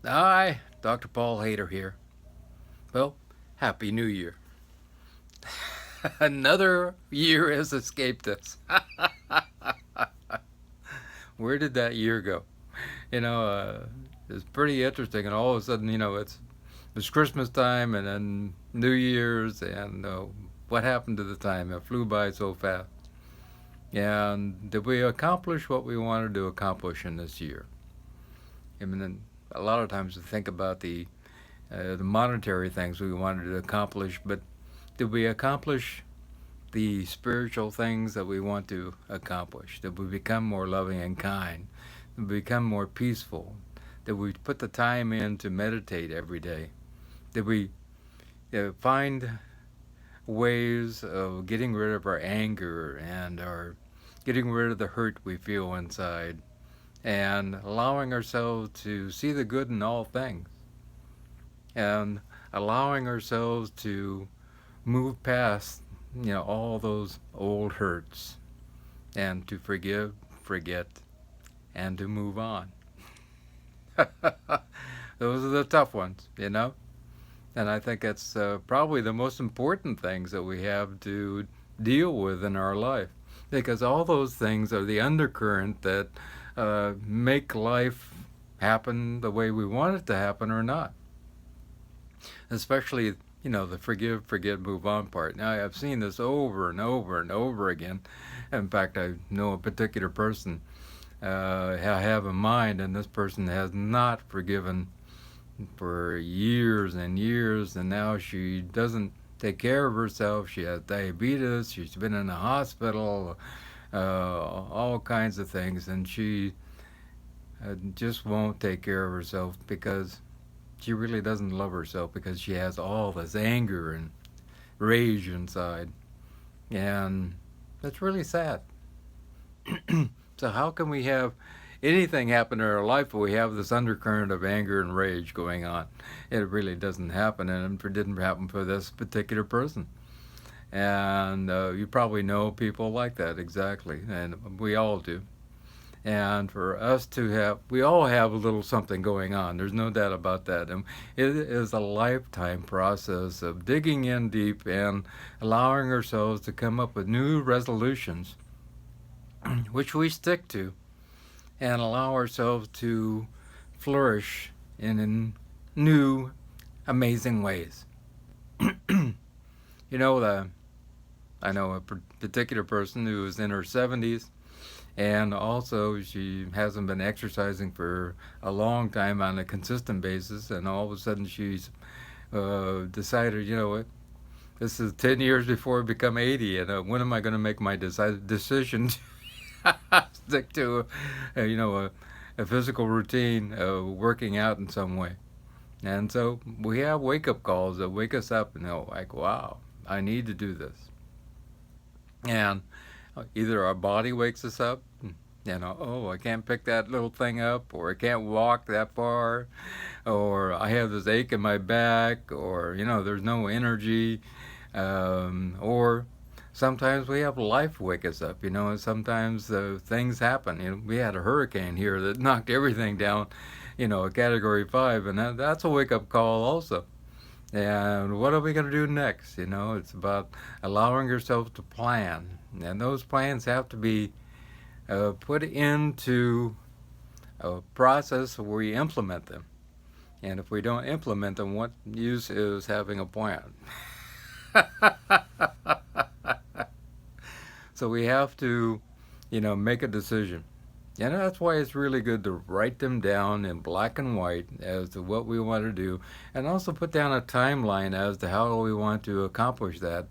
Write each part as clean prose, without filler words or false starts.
Hi, Dr. Paul Haider here. Well, Happy New Year. Another year has escaped us. Where did that year go? You know, it's pretty interesting, and all of a sudden, it's Christmas time, and then New Year's, and what happened to the time? It flew by so fast. And did we accomplish what we wanted to accomplish in this year? I mean, a lot of times we think about the monetary things we wanted to accomplish, but did we accomplish the spiritual things that we want to accomplish? Did we become more loving and kind? Did we become more peaceful? Did we put the time in to meditate every day? Did we find ways of getting rid of our anger and our getting rid of the hurt we feel inside and allowing ourselves to see the good in all things and allowing ourselves to move past all those old hurts and to forgive, forget, and to move on. Those are the tough ones. And I think it's probably the most important things that we have to deal with in our life, because all those things are the undercurrent that make life happen the way we want it to happen or not. Especially, the forgive, forget, move on part. Now, I've seen this over and over and over again. In fact, I know a particular person I have in mind, and this person has not forgiven for years and years, and now she doesn't take care of herself. She has diabetes. She's been in the hospital, all kinds of things, and she just won't take care of herself because she really doesn't love herself, because she has all this anger and rage inside. And that's really sad. So, how can we have anything happen in our life if we have this undercurrent of anger and rage going on? It really doesn't happen, and it didn't happen for this particular person. And you probably know people like that, exactly, and we all do. And for us to have, we all have a little something going on. There's no doubt about that. And it is a lifetime process of digging in deep and allowing ourselves to come up with new resolutions, which we stick to, and allow ourselves to flourish in new, amazing ways. you know, the, I know a particular person who is in her 70s, and also she hasn't been exercising for a long time on a consistent basis, and all of a sudden she's decided, you know what, this is 10 years before I become 80, and when am I going to make my decision to stick to a physical routine of working out in some way? And so we have wake up calls that wake us up and they're like, wow, I need to do this. And either our body wakes us up, oh, I can't pick that little thing up, or I can't walk that far, or I have this ache in my back, or, there's no energy, or sometimes we have life wake us up, and sometimes things happen. We had a hurricane here that knocked everything down, a category 5, and that's a wake up call also. And what are we going to do next? It's about allowing yourself to plan. And those plans have to be put into a process where we implement them. And if we don't implement them, what use is having a plan? So we have to, make a decision. And that's why it's really good to write them down in black and white as to what we want to do, and also put down a timeline as to how we want to accomplish that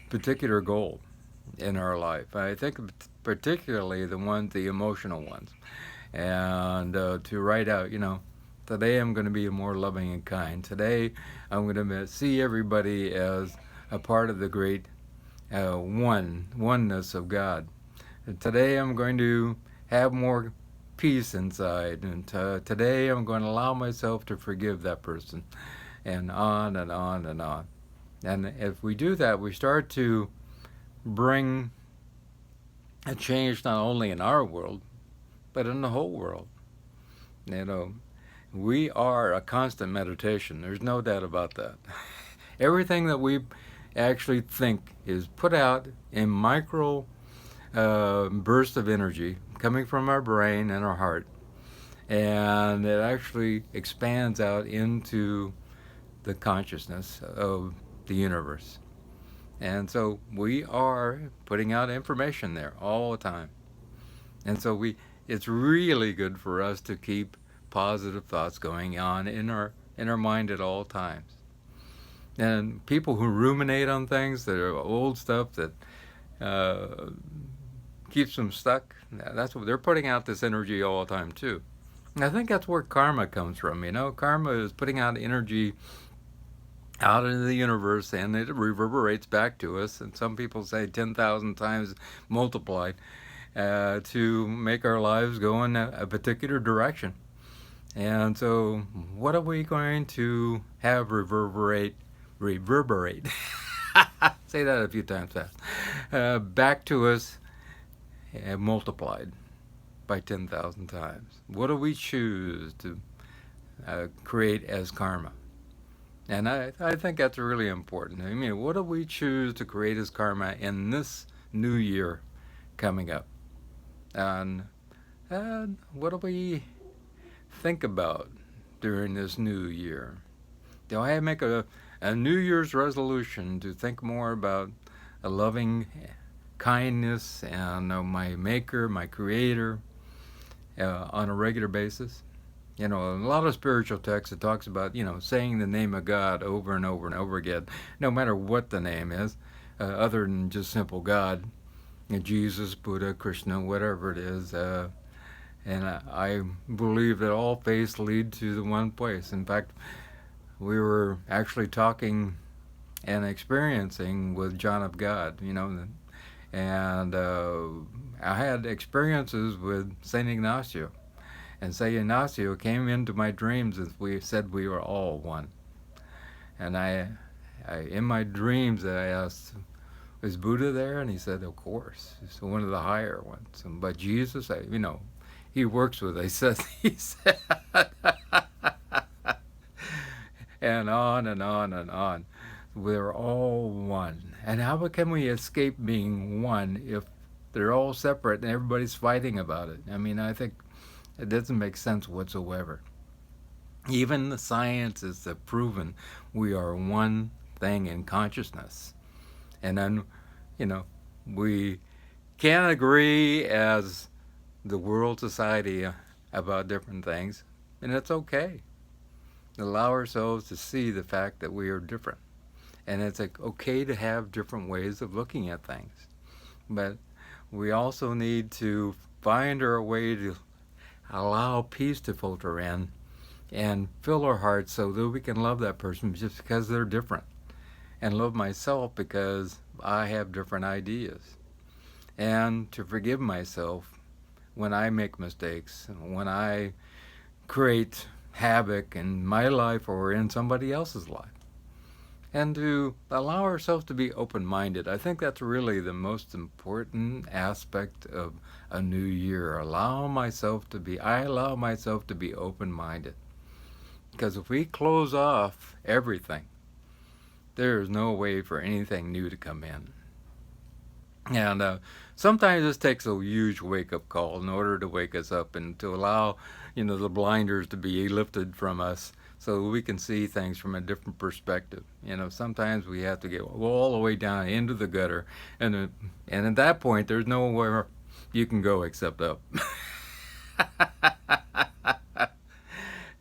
particular goal in our life. I think particularly the emotional ones. And to write out, today I'm going to be more loving and kind. Today I'm going to see everybody as a part of the great oneness of God. And today I'm going to have more peace inside, and today I'm going to allow myself to forgive that person, and on and on and on. And if we do that, we start to bring a change not only in our world, but in the whole world. You know, we are a constant meditation. There's no doubt about that. Everything that we actually think is put out in micro bursts of energy coming from our brain and our heart, and it actually expands out into the consciousness of the universe. And so we are putting out information there all the time. And so it's really good for us to keep positive thoughts going on in our mind at all times. And people who ruminate on things that are old stuff that uh, keeps them stuck, that's what they're putting out, this energy all the time too. And I think that's where karma comes from. Karma is putting out energy out into the universe, and it reverberates back to us. And some people say 10,000 times multiplied to make our lives go in a particular direction. And so, what are we going to have reverberate? Say that a few times fast. Back to us, multiplied by 10,000 times. What do we choose to create as karma? And I think that's really important. I mean, what do we choose to create as karma in this new year coming up? And what do we think about during this new year? Do I make a New Year's resolution to think more about a loving kindness and my maker, my creator, on a regular basis? A lot of spiritual texts, it talks about, saying the name of God over and over and over again, no matter what the name is, other than just simple God, Jesus, Buddha, Krishna, whatever it is. And I believe that all faiths lead to the one place. In fact, we were actually talking and experiencing with John of God, and I had experiences with St. Ignacio. And St. Ignacio came into my dreams as we said we were all one. And I in my dreams, I asked, is Buddha there? And he said, of course. He's one of the higher ones. But Jesus, he works with, he said, and on and on and on. We're all one. And how can we escape being one if they're all separate and everybody's fighting about it? I think it doesn't make sense whatsoever. Even the scientists have proven we are one thing in consciousness. And then, we can't agree as the world society about different things, and it's okay. Allow ourselves to see the fact that we are different. And it's okay to have different ways of looking at things. But we also need to find our way to allow peace to filter in and fill our hearts so that we can love that person just because they're different, and love myself because I have different ideas, and to forgive myself when I make mistakes, when I create havoc in my life or in somebody else's life, and to allow ourselves to be open-minded. I think that's really the most important aspect of a new year. I allow myself to be open-minded. Because if we close off everything, there is no way for anything new to come in. And sometimes this takes a huge wake-up call in order to wake us up and to allow, the blinders to be lifted from us so we can see things from a different perspective. Sometimes we have to get all the way down into the gutter, and at that point, there's nowhere you can go except up.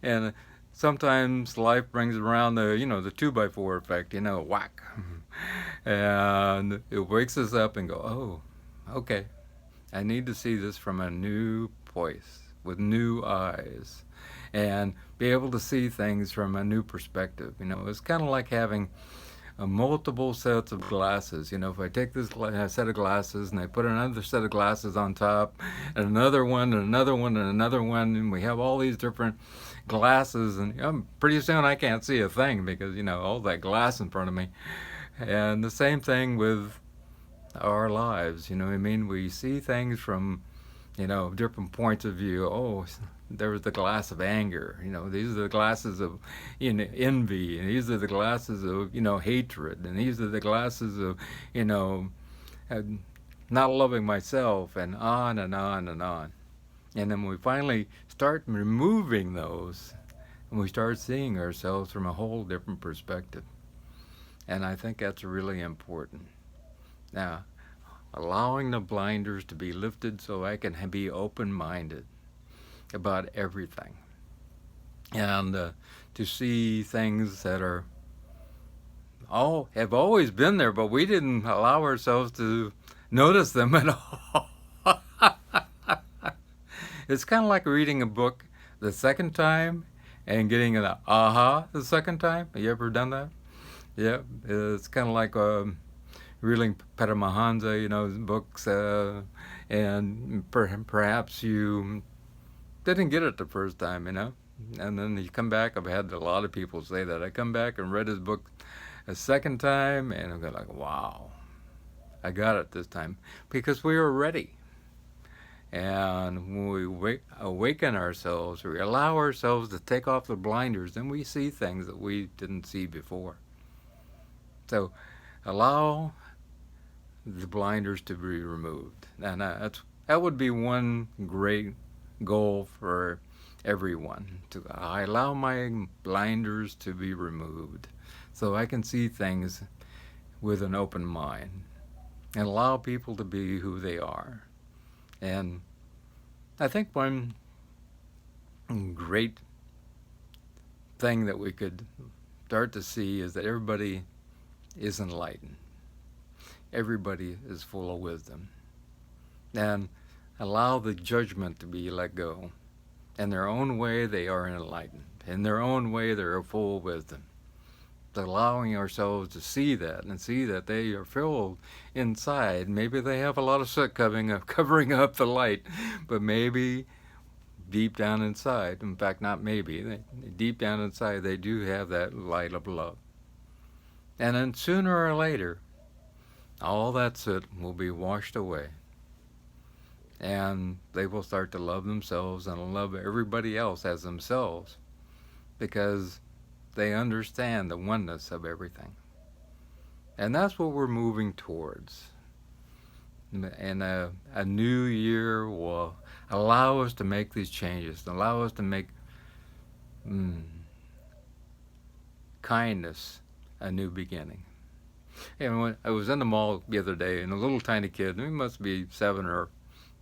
And sometimes life brings around the 2x4 effect, whack. And it wakes us up and go, oh, okay, I need to see this from a new place, with new eyes, and be able to see things from a new perspective. It's kind of like having multiple sets of glasses. If I take this set of glasses and I put another set of glasses on top, and another one, and another one, and another one, and we have all these different glasses, and pretty soon I can't see a thing because, all that glass in front of me. And the same thing with our lives, we see things from, different points of view. Oh, there was the glass of anger. These are the glasses of envy, and these are the glasses of hatred, and these are the glasses of you know uh, not loving myself, and on and on and on. And then we finally start removing those, and we start seeing ourselves from a whole different perspective. And I think that's really important. Now, allowing the blinders to be lifted so I can be open-minded about everything, and to see things that have always been there, but we didn't allow ourselves to notice them at all. It's kind of like reading a book the second time and getting an aha the second time. Have you ever done that? Yeah, it's kind of like reading Paramahansa, books, and perhaps you didn't get it the first time, and then you come back. I've had a lot of people say that. I come back and read his book a second time, and I'm like, wow, I got it this time, because we were ready. And when we awaken ourselves, we allow ourselves to take off the blinders, then we see things that we didn't see before. So allow the blinders to be removed. And that would be one great goal for everyone. I allow my blinders to be removed so I can see things with an open mind and allow people to be who they are. And I think one great thing that we could start to see is that everybody is enlightened. Everybody is full of wisdom. And allow the judgment to be let go. In their own way, they are enlightened. In their own way, they are full of wisdom. Allowing ourselves to see that and see that they are filled inside. Maybe they have a lot of soot covering up the light, but maybe deep down inside, in fact, not maybe, deep down inside, they do have that light of love. And then sooner or later, all that soot will be washed away. And they will start to love themselves and love everybody else as themselves, because they understand the oneness of everything. And that's what we're moving towards. And a new year will allow us to make these changes, allow us to make kindness a new beginning. And when I was in the mall the other day, and a little tiny kid, he must be 7 or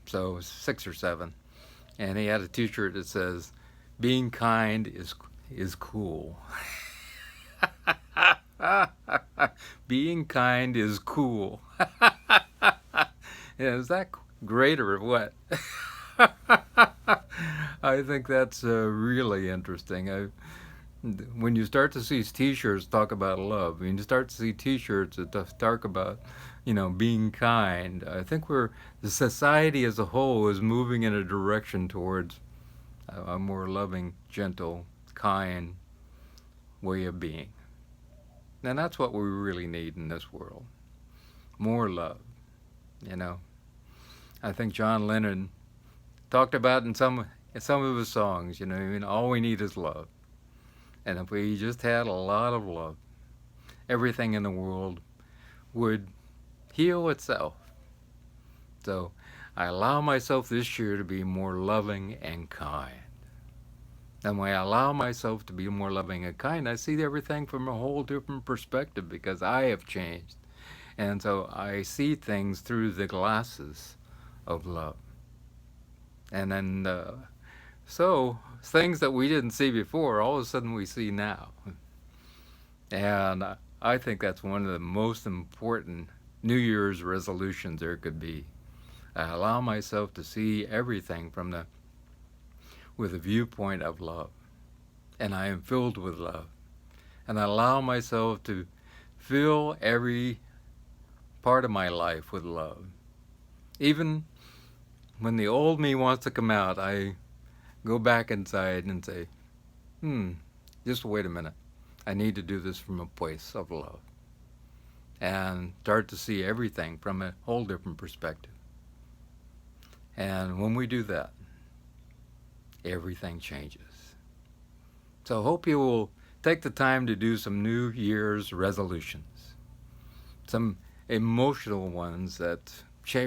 so, 6 or 7, and he had a t-shirt that says, "Being kind is cool." Being kind is cool. Yeah, is that great or what? I think that's really interesting. When you start to see t-shirts talk about love, when you start to see t-shirts that talk about, being kind, I think the society as a whole is moving in a direction towards a more loving, gentle, kind way of being. And that's what we really need in this world. More love, I think John Lennon talked about in some of his songs, all we need is love. And if we just had a lot of love, everything in the world would heal itself. So I allow myself this year to be more loving and kind. And when I allow myself to be more loving and kind, I see everything from a whole different perspective, because I have changed. And so I see things through the glasses of love. And then, so things that we didn't see before, all of a sudden we see now. And I think that's one of the most important New Year's resolutions there could be. I allow myself to see everything with a viewpoint of love. And I am filled with love. And I allow myself to fill every part of my life with love. Even when the old me wants to come out, I go back inside and say, just wait a minute. I need to do this from a place of love. And start to see everything from a whole different perspective. And when we do that, everything changes. So I hope you will take the time to do some New Year's resolutions, some emotional ones that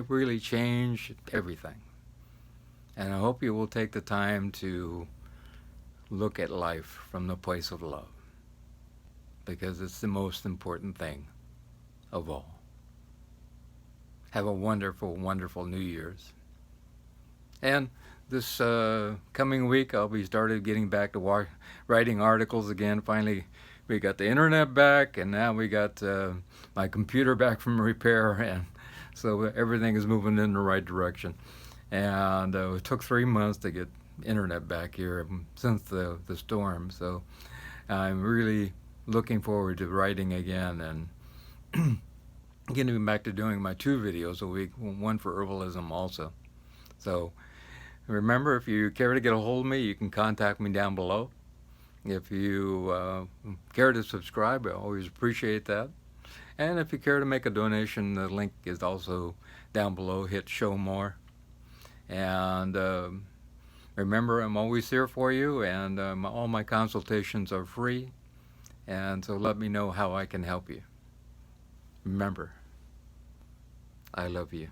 really change everything. And I hope you will take the time to look at life from the place of love, because it's the most important thing of all. Have a wonderful, wonderful New Year's. And this coming week, I'll be started getting back to writing articles again. Finally, we got the internet back, and now we got my computer back from repair, and so everything is moving in the right direction. And it took 3 months to get internet back here since the storm. So I'm really looking forward to writing again and getting back to doing my 2 videos a week, one for herbalism also. So remember, if you care to get a hold of me, you can contact me down below. If you care to subscribe, I always appreciate that. And if you care to make a donation, the link is also down below. Hit show more. And remember, I'm always here for you, and all my consultations are free. And so let me know how I can help you. Remember, I love you.